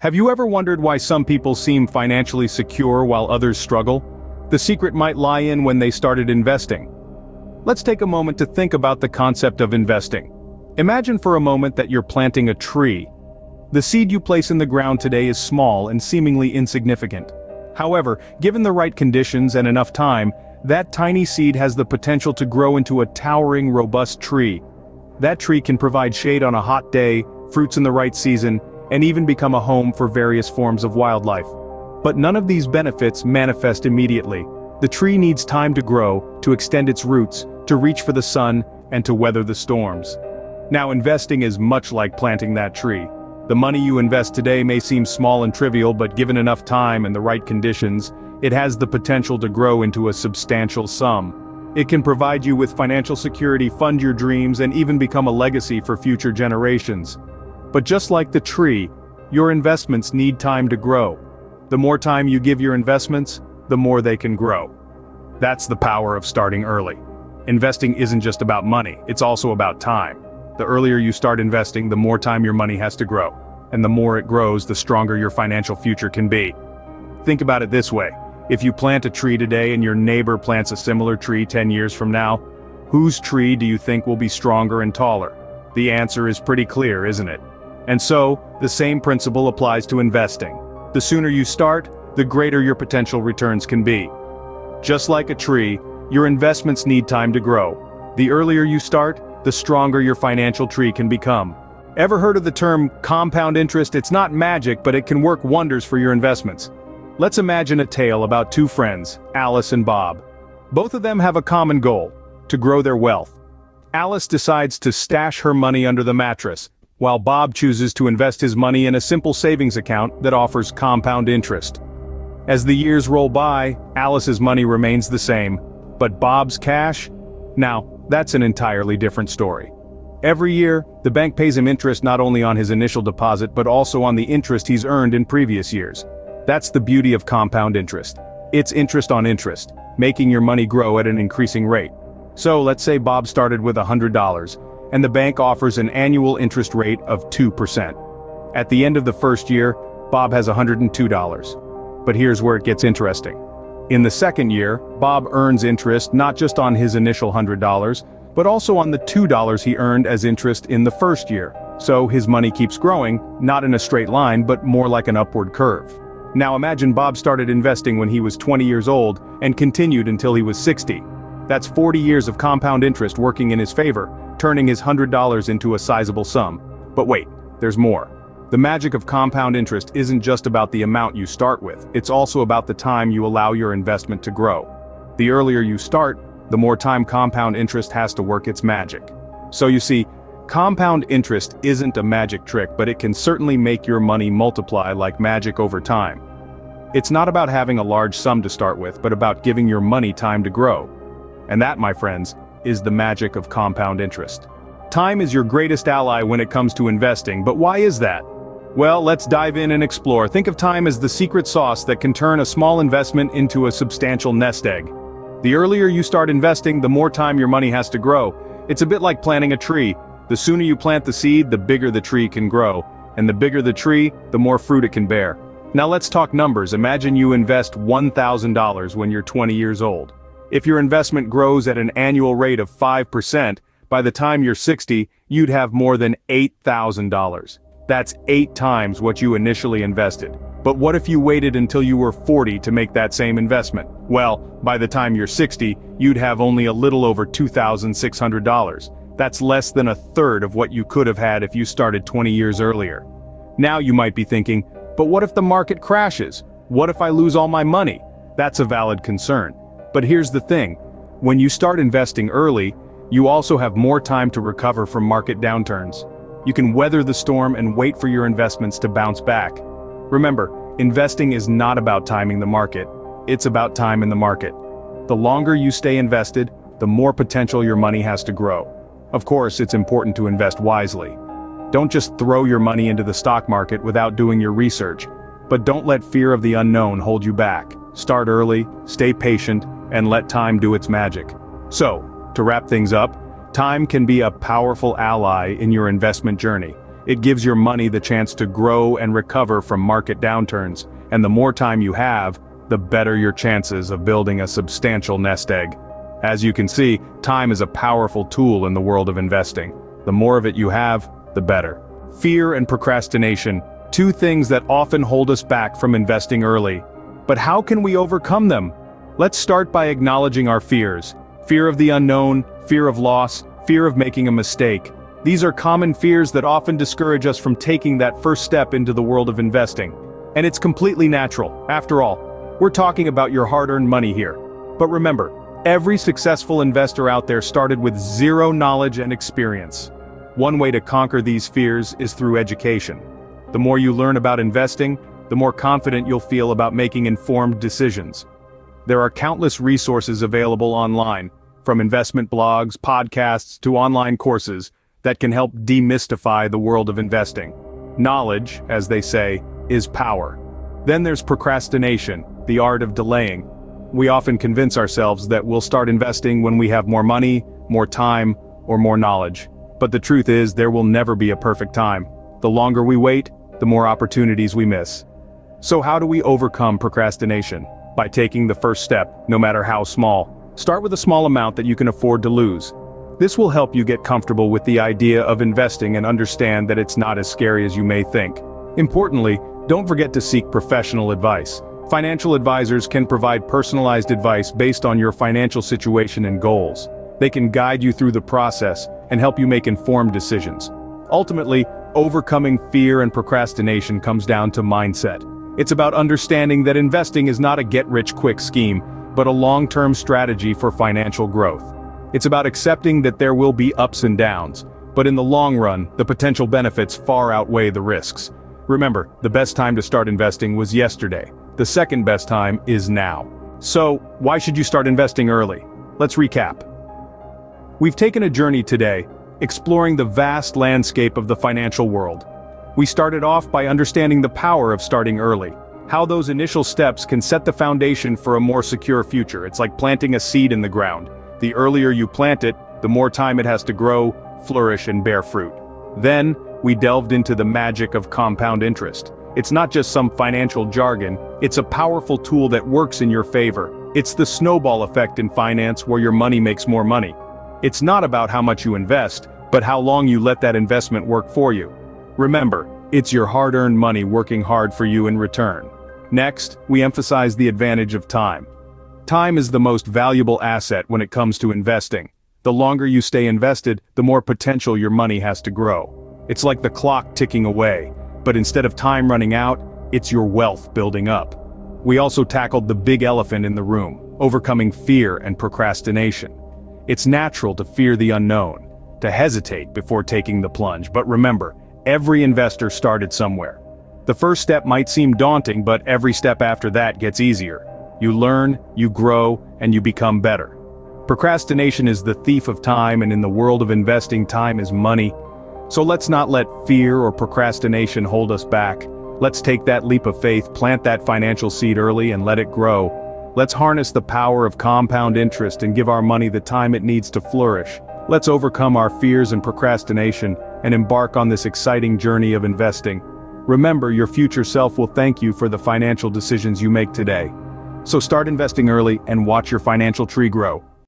Have you ever wondered why some people seem financially secure while others struggle? The secret might lie in when they started investing. Let's take a moment to think about the concept of investing. Imagine for a moment that you're planting a tree. The seed you place in the ground today is small and seemingly insignificant. However, given the right conditions and enough time, that tiny seed has the potential to grow into a towering, robust tree. That tree can provide shade on a hot day, fruits in the right season, and even become a home for various forms of wildlife. But none of these benefits manifest immediately. The tree needs time to grow, to extend its roots, to reach for the sun, and to weather the storms. Now, investing is much like planting that tree. The money you invest today may seem small and trivial, but given enough time and the right conditions, it has the potential to grow into a substantial sum. It can provide you with financial security, fund your dreams, and even become a legacy for future generations. But just like the tree, your investments need time to grow. The more time you give your investments, the more they can grow. That's the power of starting early. Investing isn't just about money, it's also about time. The earlier you start investing, the more time your money has to grow. And the more it grows, the stronger your financial future can be. Think about it this way. If you plant a tree today and your neighbor plants a similar tree 10 years from now, whose tree do you think will be stronger and taller? The answer is pretty clear, isn't it? And so, the same principle applies to investing. The sooner you start, the greater your potential returns can be. Just like a tree, your investments need time to grow. The earlier you start, the stronger your financial tree can become. Ever heard of the term compound interest? It's not magic, but it can work wonders for your investments. Let's imagine a tale about two friends, Alice and Bob. Both of them have a common goal: to grow their wealth. Alice decides to stash her money under the mattress, while Bob chooses to invest his money in a simple savings account that offers compound interest. As the years roll by, Alice's money remains the same, but Bob's cash? Now, that's an entirely different story. Every year, the bank pays him interest not only on his initial deposit but also on the interest he's earned in previous years. That's the beauty of compound interest. It's interest on interest, making your money grow at an increasing rate. So let's say Bob started with $100, and the bank offers an annual interest rate of 2%. At the end of the first year, Bob has $102. But here's where it gets interesting. In the second year, Bob earns interest not just on his initial $100, but also on the $2 he earned as interest in the first year. So his money keeps growing, not in a straight line, but more like an upward curve. Now imagine Bob started investing when he was 20 years old and continued until he was 60. That's 40 years of compound interest working in his favor, turning his $100 into a sizable sum. But wait, there's more. The magic of compound interest isn't just about the amount you start with, it's also about the time you allow your investment to grow. The earlier you start, the more time compound interest has to work its magic. So you see, compound interest isn't a magic trick, but it can certainly make your money multiply like magic over time. It's not about having a large sum to start with, but about giving your money time to grow. And that, my friends, is the magic of compound interest. Time is your greatest ally when it comes to investing, but why is that? Well, let's dive in and explore. Think of time as the secret sauce that can turn a small investment into a substantial nest egg. The earlier you start investing, the more time your money has to grow. It's a bit like planting a tree. The sooner you plant the seed, the bigger the tree can grow. And the bigger the tree, the more fruit it can bear. Now let's talk numbers. Imagine you invest $1,000 when you're 20 years old. If your investment grows at an annual rate of 5%, by the time you're 60, you'd have more than $8,000. That's 8 times what you initially invested. But what if you waited until you were 40 to make that same investment? Well, by the time you're 60, you'd have only a little over $2,600. That's less than a third of what you could have had if you started 20 years earlier. Now you might be thinking, but what if the market crashes? What if I lose all my money? That's a valid concern. But here's the thing. When you start investing early, you also have more time to recover from market downturns. You can weather the storm and wait for your investments to bounce back. Remember, investing is not about timing the market. It's about time in the market. The longer you stay invested, the more potential your money has to grow. Of course, it's important to invest wisely. Don't just throw your money into the stock market without doing your research. But don't let fear of the unknown hold you back. Start early, stay patient, and let time do its magic. So, to wrap things up, time can be a powerful ally in your investment journey. It gives your money the chance to grow and recover from market downturns, and the more time you have, the better your chances of building a substantial nest egg. As you can see, time is a powerful tool in the world of investing. The more of it you have, the better. Fear and procrastination, two things that often hold us back from investing early. But how can we overcome them? Let's start by acknowledging our fears. Fear of the unknown, fear of loss, fear of making a mistake. These are common fears that often discourage us from taking that first step into the world of investing. And it's completely natural. After all, we're talking about your hard-earned money here. But remember, every successful investor out there started with zero knowledge and experience. One way to conquer these fears is through education. The more you learn about investing, the more confident you'll feel about making informed decisions. There are countless resources available online, from investment blogs, podcasts, to online courses, that can help demystify the world of investing. Knowledge, as they say, is power. Then there's procrastination, the art of delaying. We often convince ourselves that we'll start investing when we have more money, more time, or more knowledge. But the truth is, there will never be a perfect time. The longer we wait, the more opportunities we miss. So how do we overcome procrastination? By taking the first step, no matter how small. Start with a small amount that you can afford to lose. This will help you get comfortable with the idea of investing and understand that it's not as scary as you may think. Importantly, don't forget to seek professional advice. Financial advisors can provide personalized advice based on your financial situation and goals. They can guide you through the process and help you make informed decisions. Ultimately, overcoming fear and procrastination comes down to mindset. It's about understanding that investing is not a get-rich-quick scheme, but a long-term strategy for financial growth. It's about accepting that there will be ups and downs, but in the long run, the potential benefits far outweigh the risks. Remember, the best time to start investing was yesterday. The second best time is now. So, why should you start investing early? Let's recap. We've taken a journey today, exploring the vast landscape of the financial world. We started off by understanding the power of starting early, how those initial steps can set the foundation for a more secure future. It's like planting a seed in the ground. The earlier you plant it, the more time it has to grow, flourish, and bear fruit. Then, we delved into the magic of compound interest. It's not just some financial jargon, it's a powerful tool that works in your favor. It's the snowball effect in finance where your money makes more money. It's not about how much you invest, but how long you let that investment work for you. Remember, it's your hard-earned money working hard for you in return. Next, we emphasize the advantage of time. Time is the most valuable asset when it comes to investing. The longer you stay invested, the more potential your money has to grow. It's like the clock ticking away, but instead of time running out, it's your wealth building up. We also tackled the big elephant in the room, overcoming fear and procrastination. It's natural to fear the unknown, to hesitate before taking the plunge, but remember, every investor started somewhere. The first step might seem daunting, but every step after that gets easier. You learn, you grow, and you become better. Procrastination is the thief of time, and in the world of investing, time is money. So let's not let fear or procrastination hold us back. Let's take that leap of faith, plant that financial seed early, and let it grow. Let's harness the power of compound interest and give our money the time it needs to flourish. Let's overcome our fears and procrastination and embark on this exciting journey of investing. Remember, your future self will thank you for the financial decisions you make today. So start investing early and watch your financial tree grow.